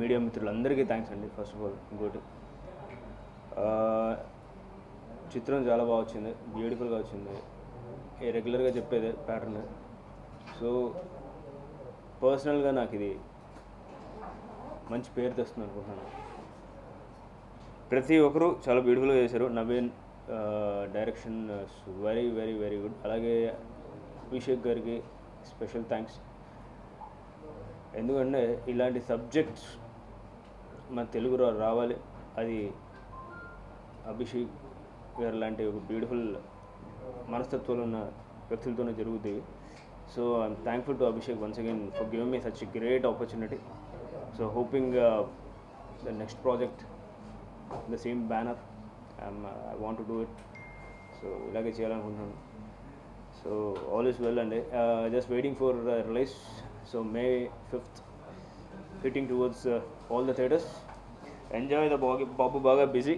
Media మిత్రులందరికీ thanks అండి. First of all ఇంకోటి చిత్రం చాలా బాగా వచ్చింది, బ్యూటిఫుల్గా వచ్చింది. రెగ్యులర్గా చెప్పేదే ప్యాటర్న్. సో పర్సనల్గా నాకు ఇది మంచి పేరు తెస్తుంది అనుకుంటున్నాను. ప్రతి ఒక్కరూ చాలా బ్యూటిఫుల్గా చేశారు. Naveen direction very very very good. అలాగే అభిషేక్ గారికి స్పెషల్ థ్యాంక్స్. ఎందుకంటే ఇలాంటి సబ్జెక్ట్స్ మన తెలుగులో రావాలి, అది అభిషేక్ గారు లాంటి ఒక బ్యూటిఫుల్ మనస్తత్వాలు ఉన్న వ్యక్తులతోనే జరుగుతాయి. So I'm thankful to Abhishek once again for giving me such great opportunity. So hoping the next project the same banner I want to do it. So ఇలాగే చేయాలనుకుంటున్నాను. సో ఆల్ ఈస్ వెల్ అండి. Just waiting for release. So May 5th hitting towards all the theatres. Enjoy the Babu Baga busy.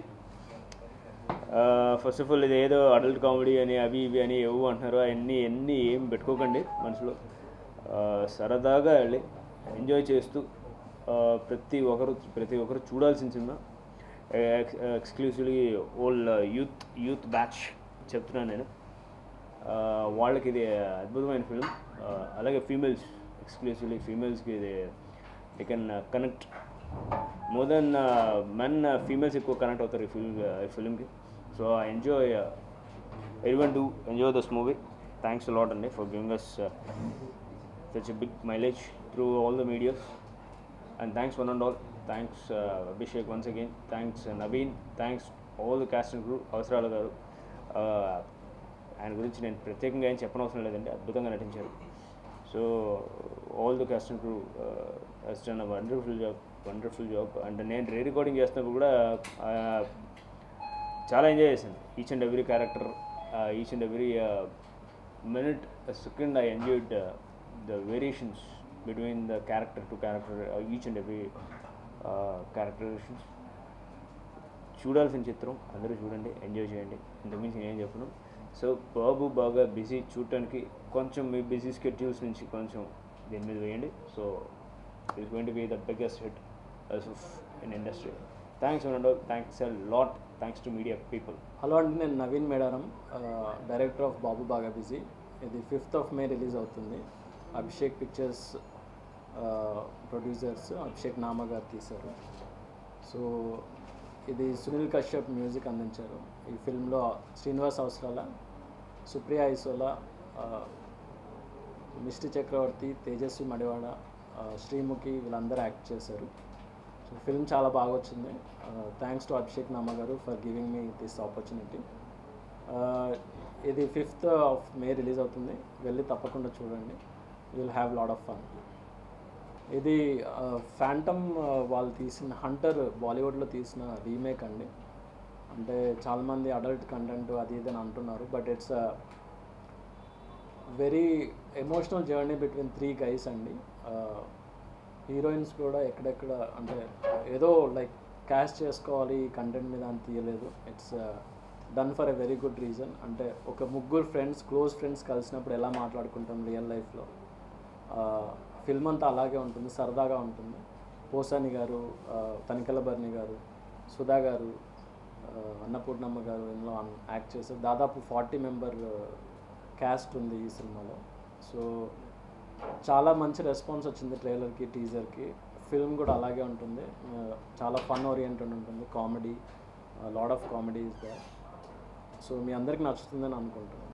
First of all ఇది ఏదో adult comedy అని అవి ఇవి అని ఏవో అంటున్నారు. అవన్నీ ఏం పెట్టుకోకండి మనసులో. సరదాగా వెళ్ళి ఎంజాయ్ చేస్తూ ప్రతి ఒక్కరు చూడాల్సిన సినిమా. ఎక్స్క్లూసివ్లీ ఓల్ యూత్ బ్యాచ్ చెప్తున్నాను నేను. వాళ్ళకి ఇది అద్భుతమైన ఫిల్మ్. అలాగే ఫీమేల్స్, ఎక్స్క్లూసివ్లీ ఫీమేల్స్కి ఇది they can connect more than men. Females ఎక్కువ కనెక్ట్ అవుతారు ఈ ఫిల్మ్కి. So I enjoy, everyone do enjoy this movie. Thanks a lot Andy for giving us such a big mileage through all the medias, and thanks one and all. Thanks Abhishek once again. Thanks Naveen. Thanks all the cast and crew. అవసరాలు గారు ఆయన గురించి నేను ప్రత్యేకంగా ఏం చెప్పనవసరం లేదండి, అద్భుతంగా నటించారు. So all the cast and crew has done a wonderful job. And నేను రికార్డింగ్ చేస్తున్నప్పుడు కూడా చాలా ఎంజాయ్ చేశాను. Each and every character, each and every minute, second I enjoyed the variations between the character to character, each and every characterisations. చూడాల్సిన చిత్రం, అందరూ చూడండి, enjoy చేయండి. ఇంతకుమించి నేనేం చెప్పను. సో బాబు బాగా బిజీ చూడటానికి కొంచెం మీ బిజీ స్కెడ్యూల్స్ నుంచి కొంచెం దీని మీద వేయండి. So it's going to be the biggest hit in industry. Thanks one and all. Thanks a lot. Thanks to media people. Hello అండి, నేను నవీన్ మేడారం, డైరెక్టర్ ఆఫ్ బాబు బాగా బిజీ. ఇది 5th May రిలీజ్ అవుతుంది. అభిషేక్ పిక్చర్స్ ప్రొడ్యూసర్స్ అభిషేక్ నామా గారు తీశారు. సో ఇది Sunil Kashyap music అందించారు. ఈ ఫిల్మ్లో శ్రీనివాస్ అవసరాల, సుప్రియా ఐసోలా, మిస్టి చక్రవర్తి, తేజస్వి మడివాడ, శ్రీముఖి వీళ్ళందరూ యాక్ట్ చేశారు. సో ఫిల్మ్ చాలా బాగా వచ్చింది. థ్యాంక్స్ టు అభిషేక్ నామా గారు for giving me this opportunity. ఇది 5th May రిలీజ్ అవుతుంది. వెళ్ళి తప్పకుండా చూడండి. You will have lot of fun. ఇది ఫ్యాంటమ్ వాళ్ళు తీసిన హంటర్ బాలీవుడ్లో తీసిన రీమేక్ అండి. అంటే చాలామంది అడల్ట్ కంటెంట్ అది ఇది అని అంటున్నారు, but it's a very emotional journey between 3 guys అండి. హీరోయిన్స్ కూడా ఎక్కడెక్కడ అంటే ఏదో లైక్ క్యాస్ట్ చేసుకోవాలి ఈ కంటెంట్ మీద అని తీయలేదు. It's done for a very good reason. అంటే ఒక ముగ్గురు ఫ్రెండ్స్, క్లోజ్ ఫ్రెండ్స్ కలిసినప్పుడు ఎలా మాట్లాడుకుంటాం రియల్ లైఫ్లో, ఫిల్మ్ అంతా అలాగే ఉంటుంది, సరదాగా ఉంటుంది. పోసాని గారు, తనికెళ్ళ భరణి గారు, సుధా గారు, అన్నపూర్ణమ్మ గారు ఇందులో యాక్ట్ చేశారు. దాదాపు 40 member క్యాస్ట్ ఉంది ఈ సినిమాలో. సో చాలా మంచి రెస్పాన్స్ వచ్చింది ట్రైలర్కి, టీజర్కి. ఫిల్మ్ కూడా అలాగే ఉంటుంది, చాలా ఫన్ ఓరియంటెడ్ ఉంటుంది, comedy, lot of comedy is there. So మీ అందరికి నచ్చుతుందని అనుకుంటున్నాను.